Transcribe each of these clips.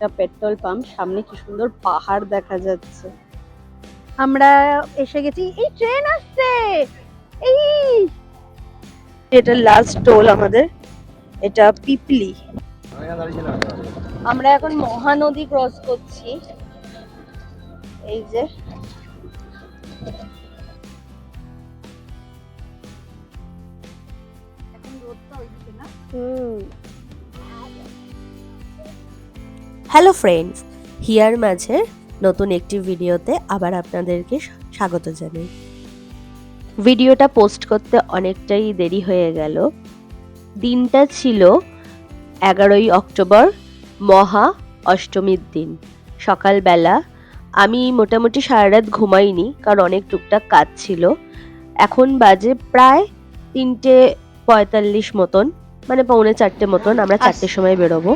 একটা petrol pump, সামনে কি সুন্দর পাহাড় দেখা যাচ্ছে। আমরা এসে গেছি, এই ট্রেন আসছে, এই এটা লাস্ট টোল আমাদের, এটা পিপলি। আমরা এখন মহানদী ক্রস করছি, এই যে হ্যালো ফ্রেন্ডস, হিয়ার মাঝে নতুন একটি ভিডিওতে আবার আপনাদেরকে স্বাগত জানাই। ভিডিওটা পোস্ট করতে অনেকটাই দেরি হয়ে গেল। দিনটা ছিল 11ই অক্টোবর, মহা অষ্টমীর দিন। সকালবেলা আমি মোটামুটি সারা রাত ঘুমাইনি, কারণ অনেক টুকটাক কাজ ছিল। এখন বাজে প্রায় 3:45 মতন, মানে 3:45 মতন। আমরা 4টের সময় বেরোবো।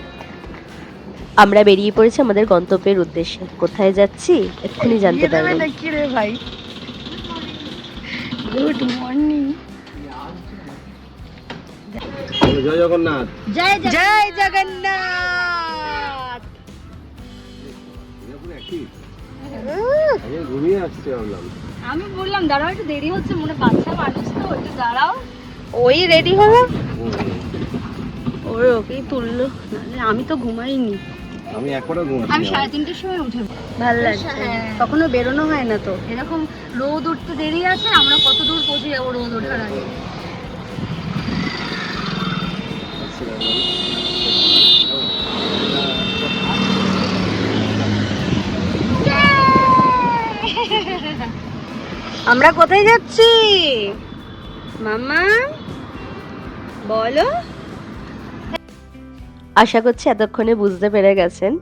আমরা বেরিয়ে পড়েছি আমাদের গন্তব্যের উদ্দেশ্যে। কোথায় যাচ্ছি এক্ষুনি জানতে পারবেন। ভাই গুড মর্নিং। জয় জগন্নাথ। জয় জগন্নাথ। ঘুমিয়ে আসছে ভাবলাম। আমি বললাম দাঁড়াও, একটু দেরি হচ্ছে, মনে বাচ্চা মানুষ তো, একটু দাঁড়াও। ওই রেডি হলো, ওর ওকেই তুললো, আমি তো ঘুমাইনি। আমি একবারও ঘুমাচ্ছি। আমি 3:30টার সময় উঠে ভালো লাগছে, কখনো বেরোনো হয় না তো। এরকম রোদ উঠতে দেরি আছে, আমরা কত দূর পৌঁছে যাবো রোদ ওঠার আগে। আমরা কোথায় যাচ্ছি মামা, বলো? আশা করছি এতক্ষণে বুঝতে পেরে গেছেন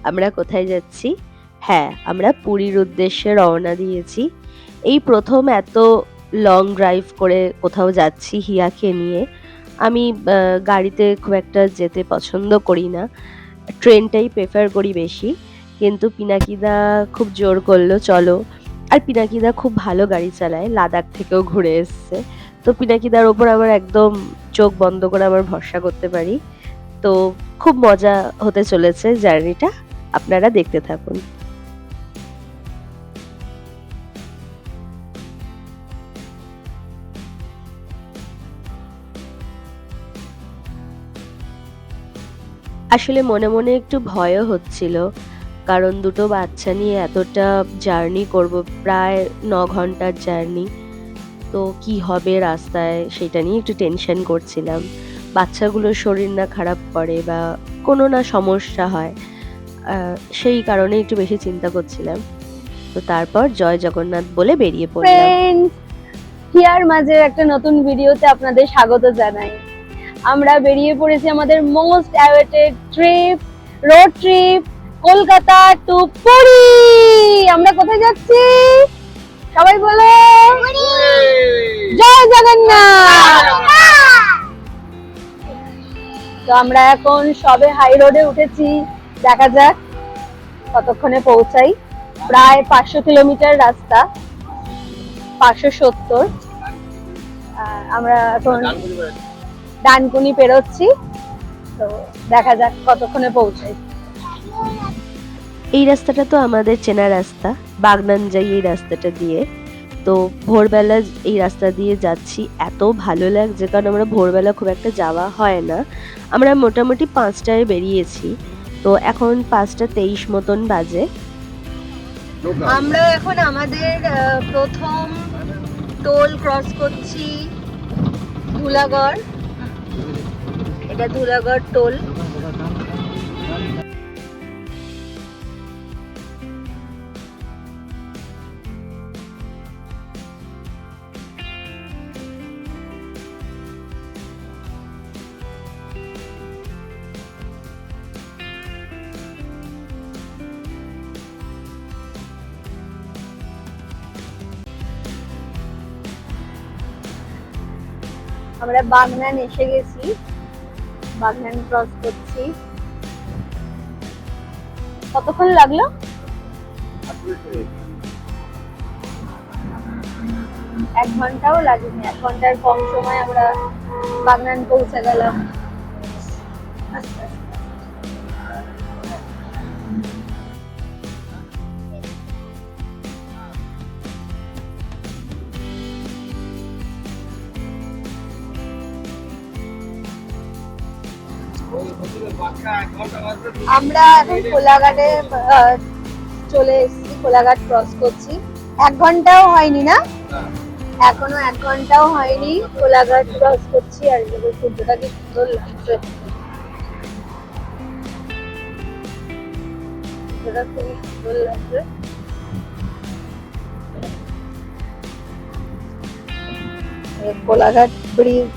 আমরা কোথায় যাচ্ছি। হ্যাঁ, আমরা পুরীর উদ্দেশ্যে রওনা দিয়েছি। এই প্রথম এত লং ড্রাইভ করে কোথাও যাচ্ছি হিয়াকে নিয়ে। আমি গাড়িতে খুব একটা যেতে পছন্দ করি না, ট্রেনটাই প্রেফার করি বেশি। কিন্তু পিনাকিদা খুব জোর করলো চলো, আর পিনাকিদা খুব ভালো গাড়ি চালায়, লাদাখ থেকেও ঘুরে এসছে। তো পিনাকিদার ওপর আমার একদম চোখ বন্ধ করে আমার ভরসা করতে পারি। তো খুব মজা হতে চলেছে জার্নিটা, আপনারা দেখতে থাকুন। আসলে মনে মনে একটু ভয়ও হচ্ছিল, কারণ দুটো বাচ্চা নিয়ে এতটা জার্নি করব, প্রায় 9 ঘন্টার জার্নি। তো কি হবে রাস্তায় সেটা নিয়ে একটু টেনশন করছিলাম। বাচ্চাগুলোর শরীর না খারাপ করে বা কোনো না সমস্যা হয়, সেই কারণে একটু বেশি চিন্তা করছিলাম। তো তারপর জয় জগন্নাথ বলে বেরিয়ে পড়লাম। ফ্রেন্ডস, হিয়ার মাঝে একটা নতুন ভিডিওতে আপনাদের স্বাগত জানাই। আমরা বেরিয়ে পড়েছি আমাদের most awaited trip, road trip, Kolkata to Puri. আমরা কোথায় যাচ্ছি সবাই বলো? জয় জগন্নাথ। তো আমরা এখন সবে হাই রোডে উঠেছি, দেখা যাক কতক্ষণে পৌঁছাই। প্রায় 500 কিলোমিটার রাস্তা, 570। আমরা এখন ডানকুনি পেরোচ্ছি, তো দেখা যাক কতক্ষণে পৌঁছাই। এই রাস্তাটা তো আমাদের চেনা রাস্তা, বাগনান যাই এই রাস্তাটা দিয়ে। তো ভোরবেলা এই রাস্তা দিয়ে যাচ্ছি, এত ভালো লাগছে, কারণ আমরা ভোরবেলা খুব একটা যাওয়া হয় না। আমরা মোটামুটি 5টায় বেরিয়েছি, তো এখন 5:23 মতন বাজে। আমরা এখন আমাদের প্রথম টোল ক্রস করছি, ধুলাগড়। এটা ধুলাগড় টোল। আমরা বাগনান এসে গেছি, বাগনান ক্রস করছি। কতক্ষণ লাগলো? 1 ঘন্টাও লাগেনি, 1 ঘন্টার কম সময় আমরা বাগনান পৌঁছে গেলাম। আমরা এখন কোলাঘাটে চলে এসেছি, কোলাঘাট ক্রস করছি। 1 ঘন্টাও হয়নি না, এখনো 1 ঘন্টাও হয়নি, কোলাঘাট ক্রস করছি। আর এদিকে সূর্যটা কি সুন্দর লাগছে, সূর্যটা খুবই সুন্দর লাগছে। কোলাঘাট ব্রিজ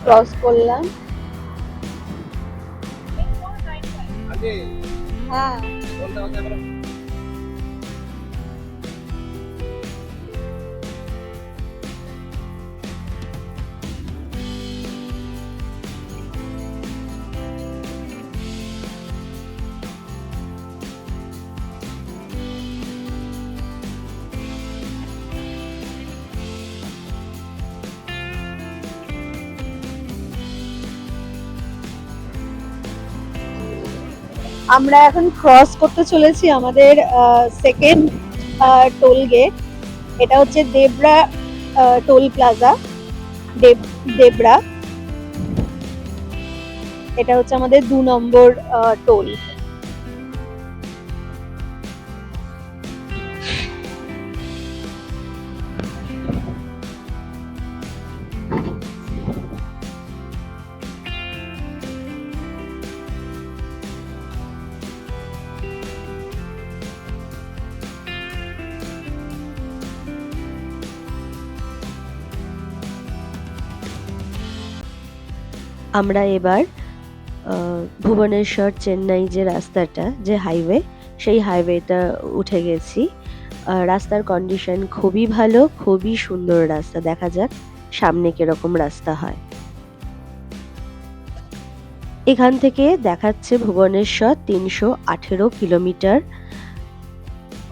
ক্রস করলাম। হ্যাঁ, আমরা এখন ক্রস করতে চলেছি আমাদের সেকেন্ড টোল গেট। এটা হচ্ছে দেবরা টোল প্লাজা, দেবরা। এটা হচ্ছে আমাদের 2 নম্বর টোল। আমরা এবার ভুবনেশ্বর চেন্নাই যে রাস্তাটা, যে হাইওয়ে, সেই হাইওয়েটা উঠে গেছি। রাস্তার কন্ডিশন খুবই ভালো, খুবই সুন্দর রাস্তা। দেখা যাক সামনে কিরকম রাস্তা হয়। এখান থেকে দেখাচ্ছে ভুবনেশ্বর 318 কিলোমিটার।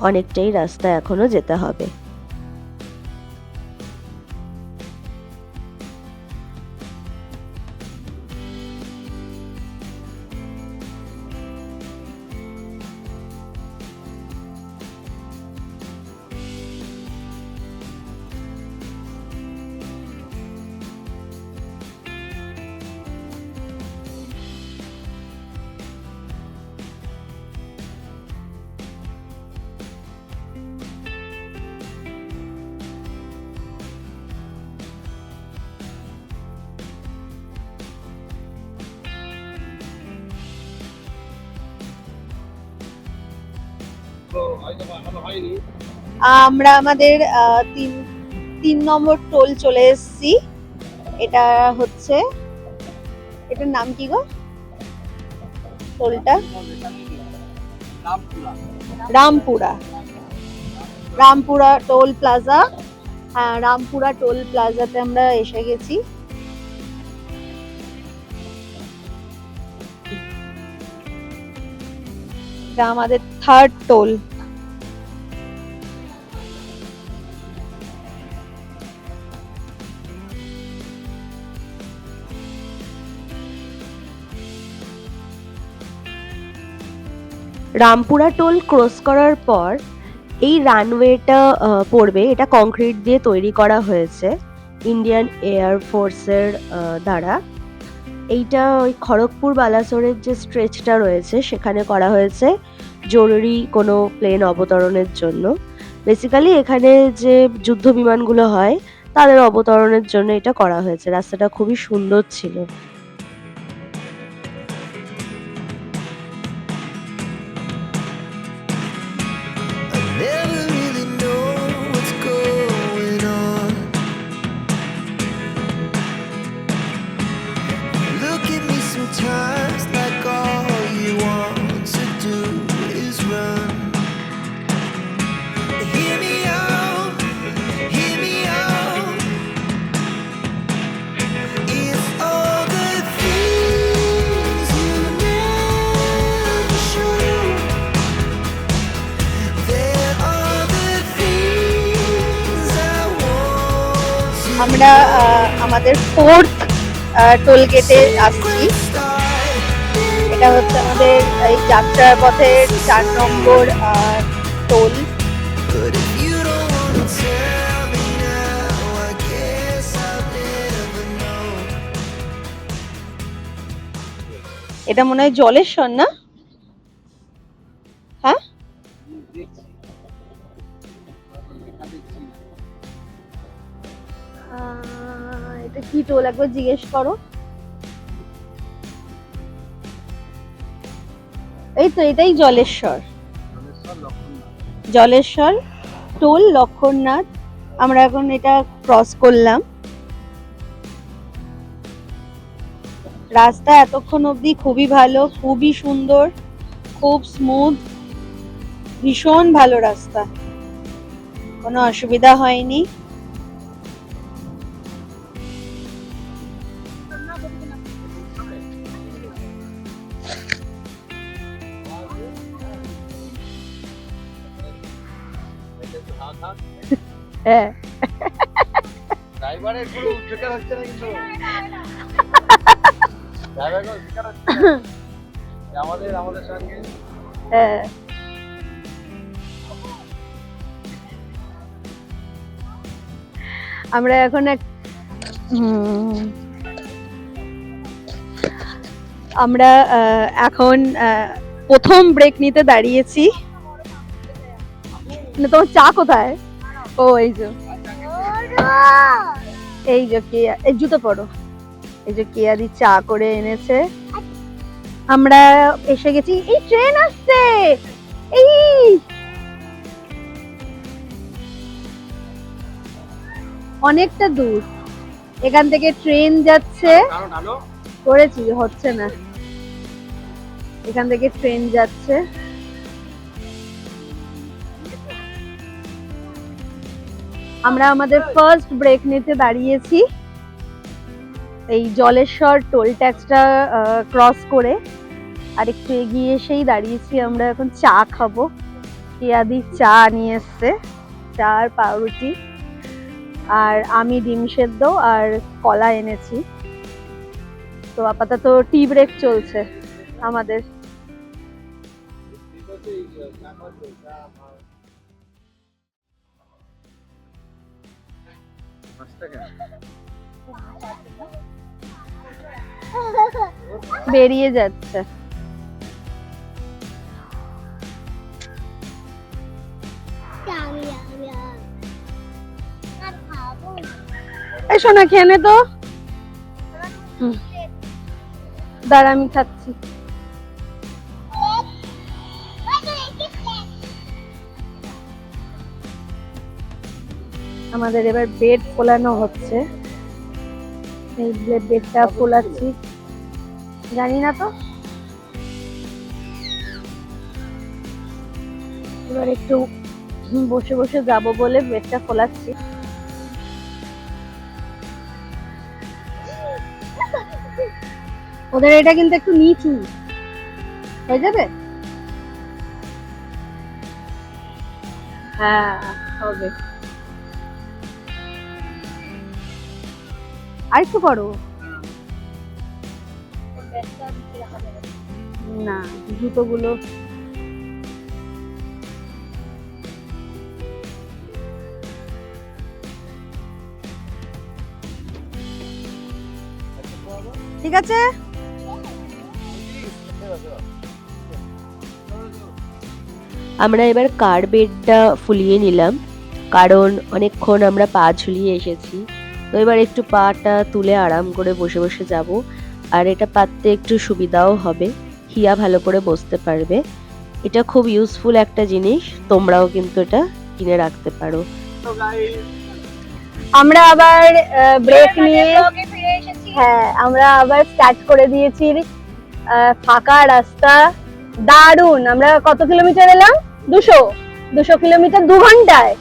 অনেকটাই রাস্তা এখনো যেতে হবে। আমরা আমাদের 3 নম্বর টোল চলে এসেছি। এটা হচ্ছে, এটার নাম কি গো টোলটা? Rampura toll plaza. হ্যাঁ, রামপুরা টোল প্লাজাতে আমরা এসে গেছি। এটা আমাদের 3rd toll. Rampura toll cross করার পর এই রানওয়েটা পড়বে। এটা কংক্রিট দিয়ে তৈরি করা হয়েছে ইন্ডিয়ান এয়ার ফোর্সের দ্বারা। এইটা ওই খড়গপুর বালাসোরের যে স্ট্রেচটা রয়েছে সেখানে করা হয়েছে জরুরি কোনো প্লেন অবতরণের জন্য। বেসিক্যালি এখানে যে যুদ্ধ বিমানগুলো হয় তাদের অবতরণের জন্য এটা করা হয়েছে। রাস্তাটা খুবই সুন্দর ছিল। Never really know what's going on. Look at me sometimes like all you want to do is run. Hear me out, hear me out. If all the things you never show, there are the things I want to আমরা আমাদের 4th toll গেটে আসছি। start. এটা হচ্ছে আমাদের এই যাত্রার পথের 4 নম্বর toll. But if you don't wanna tell me now, I guess I'll never know. এটা মনে হয় জলেশ্বর না? হ্যাঁ, এটা কি টোল একবার জিজ্ঞেস করো। এই তো এটাই জলেশ্বর। জলেশ্বর টোল লক্ষণনাথ। আমরা এখন এটা ক্রস করলাম। রাস্তা এতক্ষণ অবধি খুবই ভালো, খুবই সুন্দর, খুব স্মুথ, ভীষণ ভালো রাস্তা, কোনো অসুবিধা হয়নি। হ্যাঁ, ড্রাইভারের কোনো উদ্যোগ হচ্ছে না কিন্তু ড্রাইভার কোনো উদ্যোগ হচ্ছে না আমাদের সঙ্গে হ্যাঁ। আমরা এখন আমরা এখন প্রথম ব্রেক নিতে দাঁড়িয়েছি। না, তোমার চা কোথায়? ও এই যে কেয়া, এই জুতো পরো। এই যে কেয়াদি চা করে এনেছে। আমরা এসে গেছি। এই ট্রেন আসছে, এই অনেকটা দূর এখান থেকে ট্রেন যাচ্ছে। করেছি, হচ্ছে না। এখান থেকে ট্রেন যাচ্ছে। আমরা আমাদের ফার্স্ট ব্রেক নিতে দাঁড়িয়েছি এই জলেশ্বর টোল ট্যাক্সটা ক্রস করে। আর একটু এগিয়ে এসেই দাঁড়িয়েছি আমরা এখন চা খাবো। কেয়াদি চা নিয়ে এসছে, চা আর পাউরুটি, আর আমি ডিম সেদ্ধ আর কলা এনেছি। তো আপাতত টি ব্রেক চলছে আমাদের। বেরিয়ে যাচ্ছে। এই শোনা, খেয়ে নে তো। দাঁড়া, আমি খাচ্ছি। আমাদের এবার বেড ফোলানো হচ্ছে। এই বেডটা ফোলাচ্ছি, জানি না তো। এবার একটু বসে বসে যাব বলে বেডটা ফোলাচ্ছি। ওদের এটা কিন্তু একটু নিচু হয়ে যাবে। হ্যাঁ, হবে। আর একটু করো না, জুতোগুলো ঠিক আছে। আমরা এবার কার বেডটা ফুলিয়ে নিলাম, কারণ অনেকক্ষণ আমরা পা ঝুলিয়ে এসেছি। তো এবার একটু পাটা তুলে আরাম করে বসে বসে যাব। আর এটা পাততে একটু সুবিধাও হবে, হিয়া ভালো করে বসতে পারবে। এটা খুব ইউজফুল একটা জিনিস, তোমরাও কিন্তু এটা কিনে রাখতে পারো। আমরা আবার ব্রেক নিয়ে, হ্যাঁ আমরা আবার স্টার্ট করে দিয়েছি। ফাঁকা রাস্তা, দারুণ। আমরা কত কিলোমিটার এলাম? 200 কিলোমিটার 2 ঘন্টায়,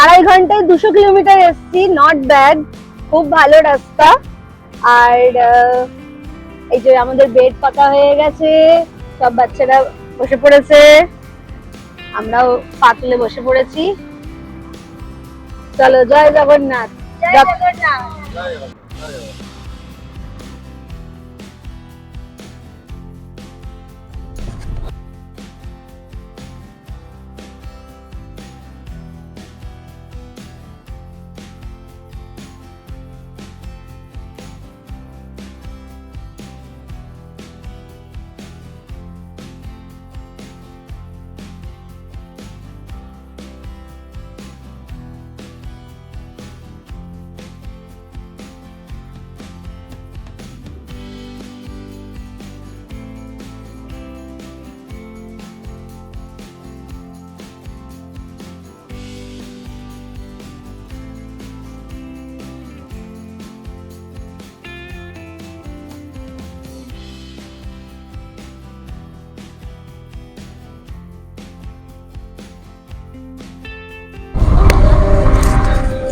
2.5 ঘন্টায় 200 কিলোমিটার এসছি। নট ব্যাড, খুব ভালো রাস্তা। আর এই যে আমাদের বেড পাতা হয়ে গেছে, সব বাচ্চারা বসে পড়েছে, আমরাও পা তুলে বসে পড়েছি। চলো, জয় জগন্নাথ। জয় জগন্নাথ।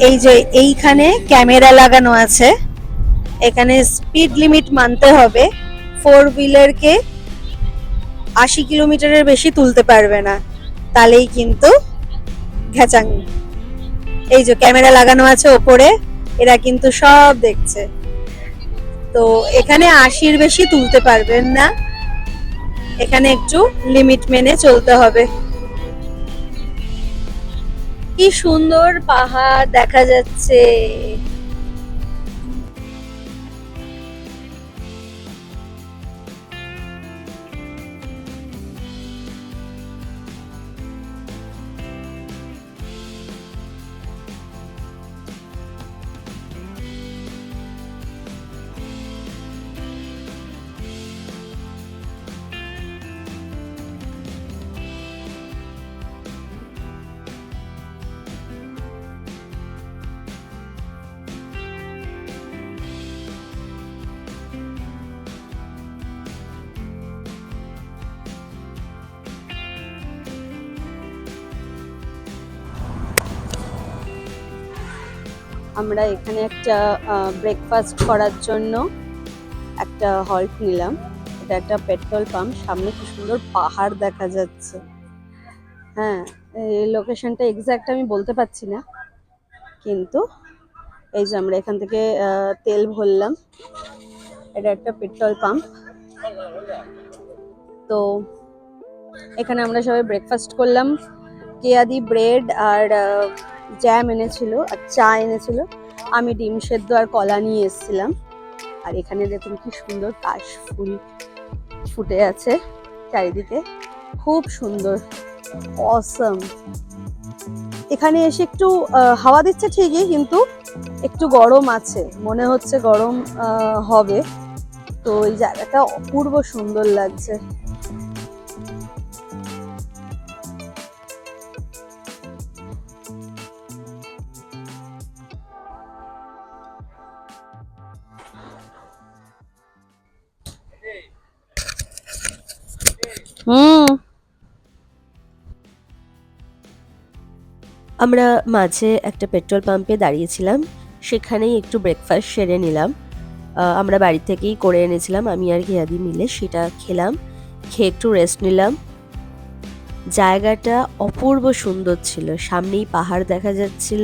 এই যে এইখানে ক্যামেরা লাগানো আছে, এখানে স্পিড লিমিট মানতে হবে। 4 হুইলারকে 80 কিলোমিটারের বেশি তুলতে পারবে না, তাহলেই কিন্তু ঘ্যাচাং। এই যে ক্যামেরা লাগানো আছে ওপরে, এরা কিন্তু সব দেখছে। তো এখানে 80-র বেশি তুলতে পারবেন না, এখানে একটু লিমিট মেনে চলতে হবে। কি সুন্দর পাহাড় দেখা যাচ্ছে। আমরা এখানে একটা ব্রেকফাস্ট করার জন্য একটা হল্ট নিলাম। এটা একটা পেট্রোল পাম্প, সামনে কি সুন্দর পাহাড় দেখা যাচ্ছে। হ্যাঁ, এই লোকেশনটা এক্স্যাক্ট আমি বলতে পারছি না, কিন্তু এই যে আমরা এখান থেকে তেল ভরলাম। এটা একটা পেট্রোল পাম্প। তো এখানে আমরা সবাই ব্রেকফাস্ট করলাম। কেয়াদি ব্রেড আর জ্যাম এনেছিল আর চা এনেছিল, আমি ডিম সেদ্ধ আর কলা নিয়ে এসেছিলাম। আর এখানে দেখুন কি সুন্দর কাশ ফুল ফুটে আছে চারিদিকে, খুব সুন্দর, অসম। এখানে এসে একটু হাওয়া দিচ্ছে ঠিকই, কিন্তু একটু গরম আছে, মনে হচ্ছে গরম হবে। তো এই জায়গাটা অপূর্ব সুন্দর লাগছে। আমরা মাঝে একটা পেট্রোল পাম্পে দাঁড়িয়েছিলাম, সেখানেই একটু ব্রেকফাস্ট সেরে নিলাম। আমরা বাড়ি থেকেই করে এনেছিলাম, আমি আর ঘিয়াদি মিলে সেটা খেলাম। খেয়ে একটু রেস্ট নিলাম। জায়গাটা অপূর্ব সুন্দর ছিল, সামনেই পাহাড় দেখা যাচ্ছিল।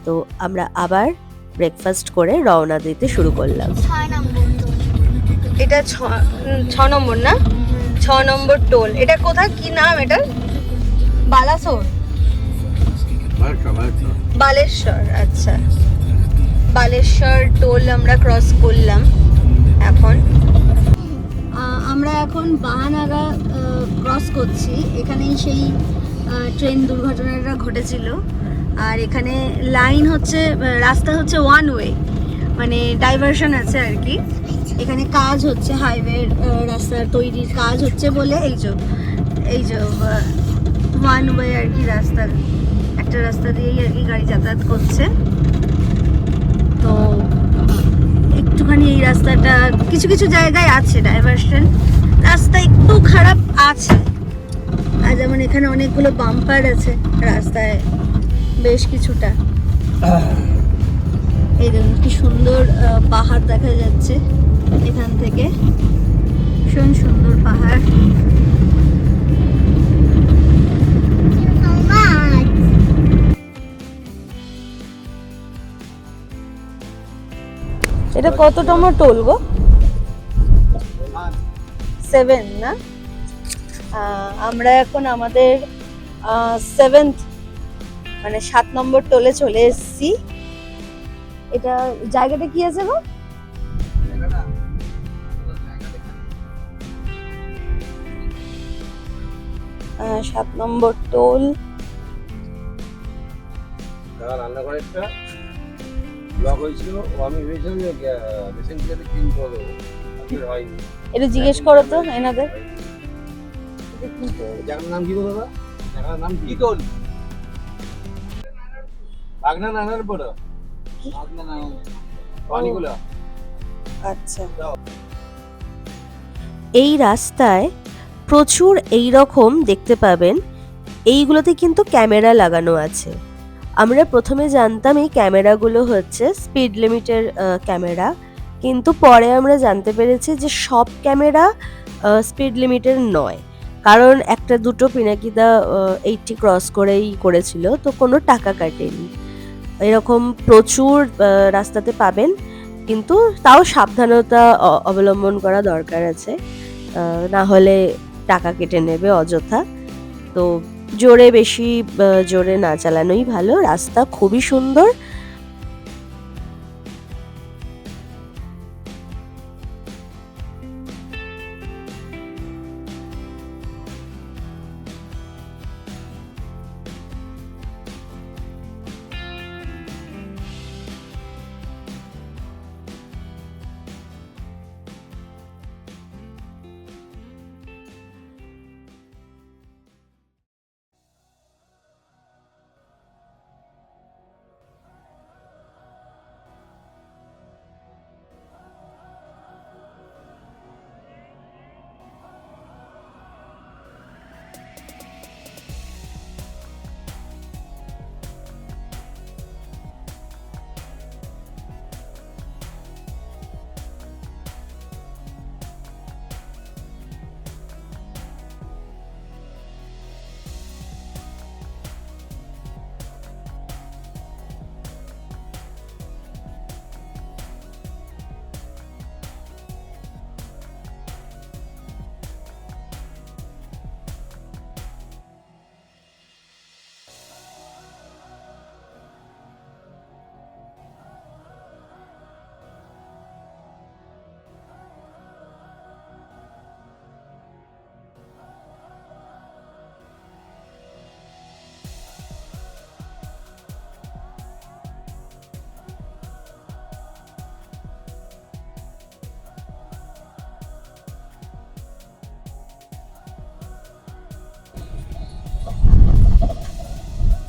তো আমরা আবার ব্রেকফাস্ট করে রওনা দিতে শুরু করলাম। এটা 6 নম্বর না, 6 নম্বর টোল। এটা কোথায়, কি নাম এটা? বালাসোর, বালেশ্বর। আচ্ছা, বালেশ্বর টোল আমরা ক্রস করলাম। এখন আমরা এখন বাহানাগা ক্রস করছি। এখানেই সেই ট্রেন দুর্ঘটনাটা ঘটেছিল। আর এখানে লাইন হচ্ছে, রাস্তা হচ্ছে ওয়ান ওয়ে, মানে ডাইভারশন আছে আর কি। এখানে কাজ হচ্ছে, হাইওয়ে রাস্তার তৈরির কাজ হচ্ছে বলে এই যে ওয়ান ওয়ে আর কি রাস্তা, একটা রাস্তা দিয়েই আর কি গাড়ি যাতায়াত করছে। তো একটুখানি এই রাস্তাটা কিছু কিছু জায়গায় আছে ডাইভারশন, রাস্তা একটু খারাপ আছে। আর যেমন এখানে অনেকগুলো বাম্পার আছে রাস্তায়, বেশ কিছুটা। এই দেখুন কি সুন্দর পাহাড় দেখা যাচ্ছে এখান থেকে, ভীষণ সুন্দর পাহাড়। এটা কততম টোল গো? 7 না? আমরা এখন আমাদের 7th মানে 7 নম্বর টোলে চলে এসেছি। এটা জায়গাটা কি আছে গো? 7 নম্বর টোল। রান্নাঘরেরটা ব্লক হয়েছিল, আমি ভেবেছিলাম যে বেসিন থেকে ক্লিন করে দেবো, হয়নি। এটা জিজ্ঞেস করো তো এনাদের। জায়গার নাম কি বলো দাদা? জায়গার নাম কি? টোল বাগনা নানার বড় বাগনা নানা পানিগুলো। আচ্ছা, এই রাস্তায় প্রচুর এই রকম দেখতে পাবেন। এইগুলোতে কিন্তু ক্যামেরা লাগানো আছে, আমরা প্রথমে জানতাম এই ক্যামেরাগুলো হচ্ছে স্পিড লিমিটের ক্যামেরা, কিন্তু পরে আমরা জানতে পেরেছি যে সব ক্যামেরা স্পিড লিমিটের নয়, কারণ একটা দুটো পিনাকিদা 80 ক্রস করেই করেছিল, তো কোনো টাকা কাটেনি। এরকম প্রচুর রাস্তাতে পাবেন, কিন্তু তাও সাবধানতা অবলম্বন করা দরকার আছে, না হলে টাকা কেটে নেবে অযথা। তো জোরে বেশি জোরে না চালানোই ভালো। রাস্তা খুবই সুন্দর।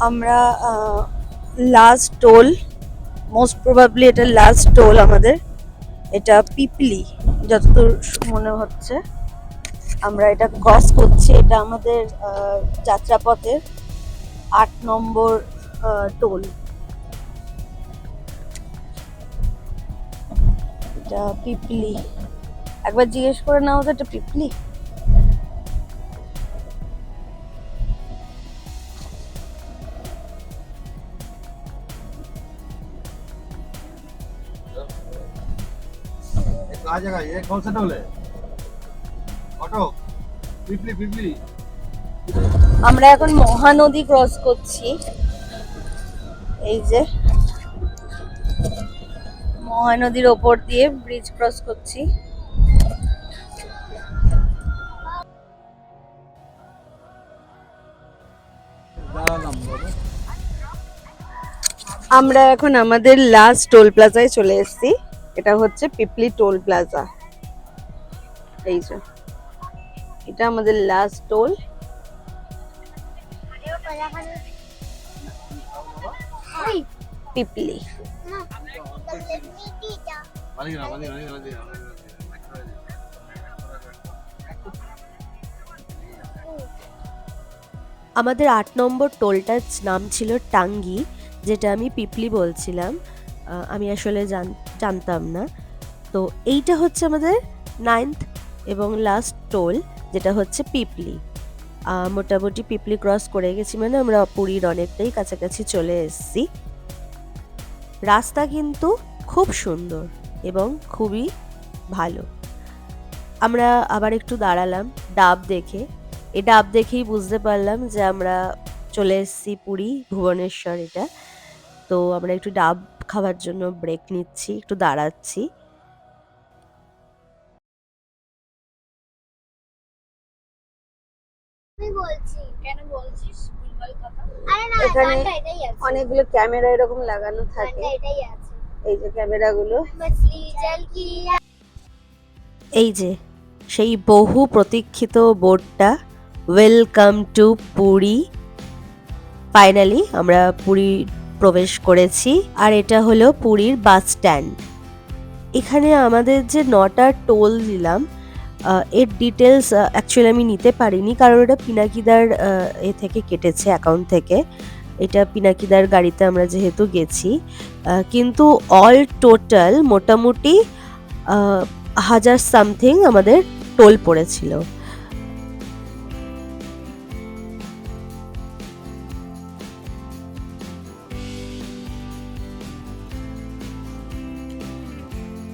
আমরা লাস্ট টোল, মোস্ট প্রবাবলি এটা লাস্ট টোল আমাদের। এটা পিপলি যতদূর মনে হচ্ছে। আমরা এটা ক্রস করছি। এটা আমাদের যাত্রাপথের 8 নম্বর টোল। এটা পিপলি। একবার জিজ্ঞেস করে নাও তো এটা পিপলি। कहाँ जगह ये कौन सा टोल है? ऑटो पिपली पिपली। আমরা এখন মহানদী ক্রস করছি। এই যে মহানদীর ওপর দিয়ে ব্রিজ ক্রস করছি। আমরা এখন আমাদের লাস্ট টোল প্লাজায় চলে এসেছি। এটা হচ্ছে পিপলি টোল প্লাজা। এই যে এটা আমাদের লাস্ট টোল। পিপলি। আমাদের 8 নম্বর টোলটার নাম ছিল টাঙ্গি, যেটা আমি পিপলি বলছিলাম। আমি আসলে জানতাম না। তো এইটা হচ্ছে আমাদের 9th এবং লাস্ট টোল, যেটা হচ্ছে পিপলি। মোটামুটি পিপলি ক্রস করে গেছি মানে আমরা পুরীর অনেকটাই কাছাকাছি চলে এসেছি। রাস্তা কিন্তু খুব সুন্দর এবং খুবই ভালো। আমরা আবার একটু দাঁড়ালাম ডাব দেখে। এই ডাব দেখেই বুঝতে পারলাম যে আমরা চলে এসেছি পুরী ভুবনেশ্বর। এটা তো আমরা একটু ডাব খাওয়ার জন্য ব্রেক নিচ্ছি, একটু দাঁড়াচ্ছি। এখানে অনেকগুলো ক্যামেরা এরকম লাগানো থাকে। এই যে ক্যামেরাগুলো, এই যে সেই বহু প্রতীক্ষিত বোর্ডটা, ওয়েলকাম টু পুরী। ফাইনালি আমরা পুরী প্রবেশ করেছি। আর এটা হলো পুরীর বাস স্ট্যান্ড। এখানে আমাদের যে 9টা টোল দিলাম, এর ডিটেলস অ্যাকচুয়ালি আমি নিতে পারিনি, কারণ এটা পিনাকিদার এ থেকে কেটেছে, অ্যাকাউন্ট থেকে। এটা পিনাকিদার গাড়িতে আমরা যেহেতু গেছি, কিন্তু অল টোটাল মোটামুটি 1000 সামথিং আমাদের টোল পড়েছিল।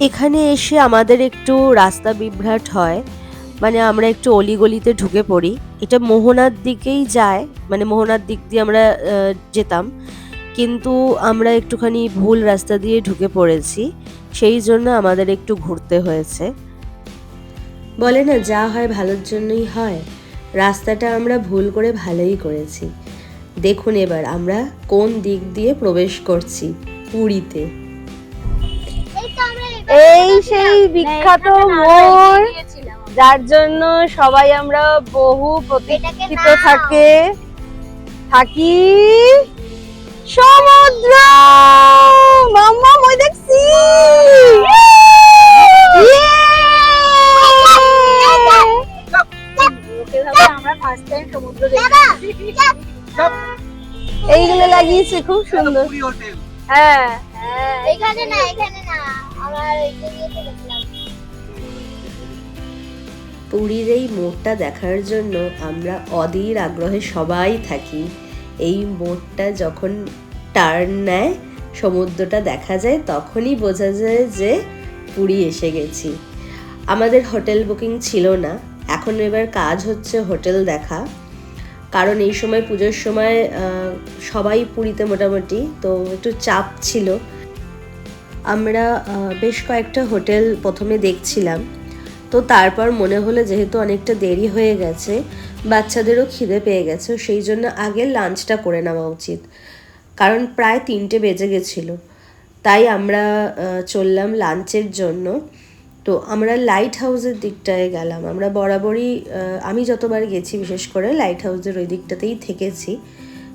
এখানে এসে আমাদের একটু রাস্তা বিভ্রাট হয়, মানে আমরা একটু অলিগলিতে ঢুকে পড়ি। এটা মোহনার দিকেই যায়, মানে মোহনার দিক দিয়ে আমরা যেতাম, কিন্তু আমরা একটুখানি ভুল রাস্তা দিয়ে ঢুকে পড়েছি, সেই জন্য আমাদের একটু ঘুরতে হয়েছে। বলে না, যা হয় ভালোর জন্যই হয়। রাস্তাটা আমরা ভুল করে ভালোই করেছি। দেখুন এবার আমরা কোন দিক দিয়ে প্রবেশ করছি পুরীতে। এই সেই বিখ্যাত মোড়, যার জন্য সবাই আমরা বহু প্রতীক্ষিত থাকি সমুদ্র। মাম্মা মই দেখছি, আমরা ফার্স্ট টাইম সমুদ্র দেখছি। এইগুলো লাগিয়েছে খুব সুন্দর। হ্যাঁ, এখানে না আমার এইদিকে গেছিলাম। পুরীর এই মোড়টা দেখার জন্য আমরা অধীর আগ্রহে সবাই থাকি। এই মোড়টা যখন টার্ন নেয়, সমুদ্রটা দেখা যায়, তখনই বোঝা যায় যে পুরী এসে গেছি। আমাদের হোটেল বুকিং ছিল না, এখন এবার কাজ হচ্ছে হোটেল দেখা, কারণ এই সময় পুজোর সময় সবাই পুরীতে মোটামুটি, তো একটু চাপ ছিল। আমরা বেশ কয়েকটা হোটেল প্রথমে দেখছিলাম, তো তারপর মনে হলো যেহেতু অনেকটা দেরি হয়ে গেছে, বাচ্চাদেরও খিদে পেয়ে গেছে, সেই জন্য আগে লাঞ্চটা করে নেওয়া উচিত, কারণ প্রায় 3টে বেজে গেছিলো। তাই আমরা চললাম লাঞ্চের জন্য। তো আমরা লাইট হাউসের দিকটায় গেলাম। আমরা বরাবরই, আমি যতবার গেছি বিশেষ করে লাইট হাউসের ওই দিকটাতেই থেকেছি,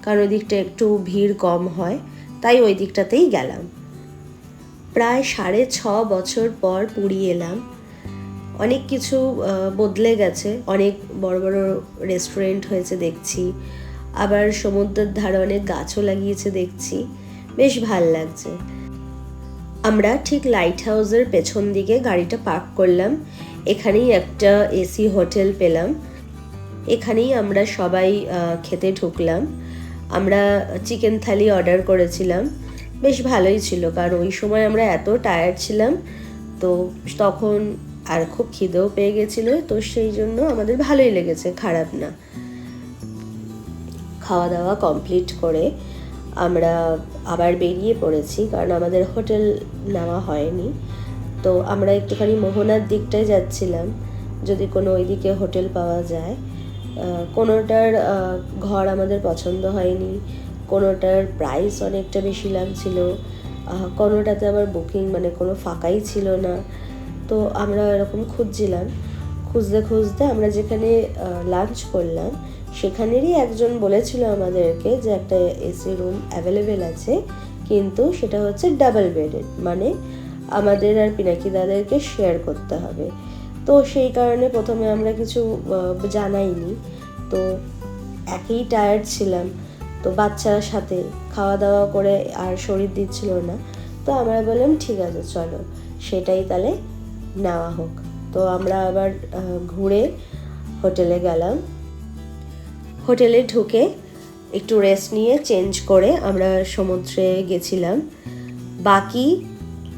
কারণ ওই দিকটা একটু ভিড় কম হয়, তাই ওই দিকটাতেই গেলাম। প্রায় 6.5 বছর পর পুরী এলাম। অনেক কিছু বদলে গেছে, অনেক বড় বড় রেস্টুরেন্ট হয়েছে দেখছি, আবার সমুদ্রের ধারে অনেক গাছও লাগিয়েছে দেখছি, বেশ ভাল লাগছে। আমরা ঠিক লাইট হাউসের পেছন দিকে গাড়িটা পার্ক করলাম। এখানেই একটা এসি হোটেল পেলাম, এখানেই আমরা সবাই খেতে ঢুকলাম। আমরা চিকেন থালি অর্ডার করেছিলাম, বেশ ভালোই ছিল, কারণ ওই সময় আমরা এত টায়ার্ড ছিলাম, তো তখন আর খুব খিদেও পেয়ে গেছিলো, তো সেই জন্য আমাদের ভালোই লেগেছে, খারাপ না। খাওয়া দাওয়া কমপ্লিট করে আমরা আবার বেরিয়ে পড়েছি, কারণ আমাদের হোটেল নেওয়া হয়নি। তো আমরা একটুখানি মোহনার দিকটায় যাচ্ছিলাম, যদি কোনো ওইদিকে হোটেল পাওয়া যায়। কোনোটার ঘর আমাদের পছন্দ হয়নি, কোনোটার প্রাইস অনেকটা বেশি লাগছিল, কোনোটাতে আবার বুকিং মানে কোনো ফাঁকাই ছিল না। তো আমরা এরকম খুঁজছিলাম, খুঁজতে আমরা যেখানে লাঞ্চ করলাম সেখানেরই একজন বলেছিল আমাদেরকে যে একটা এসি রুম অ্যাভেলেবেল আছে, কিন্তু সেটা হচ্ছে ডাবল বেডেড, মানে আমাদের আর পিনাকি দাদাকে শেয়ার করতে হবে। তো সেই কারণে প্রথমে আমরা কিছু জানাইনি, তো একই টায়ার্ড ছিলাম, তো বাচ্চার সাথে খাওয়া দাওয়া করে আর শরীর দিচ্ছিল না, তো আমরা বললাম ঠিক আছে চলো সেটাই তাহলে নেওয়া হোক। তো আমরা আবার ঘুরে হোটেলে গেলাম। হোটেলে ঢুকে একটু রেস্ট নিয়ে চেঞ্জ করে আমরা সমুদ্রে গেছিলাম। বাকি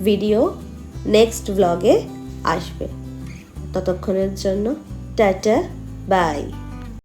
ভিডিও নেক্সট ব্লগে আসবে, ততক্ষণের জন্য টাটা বাই।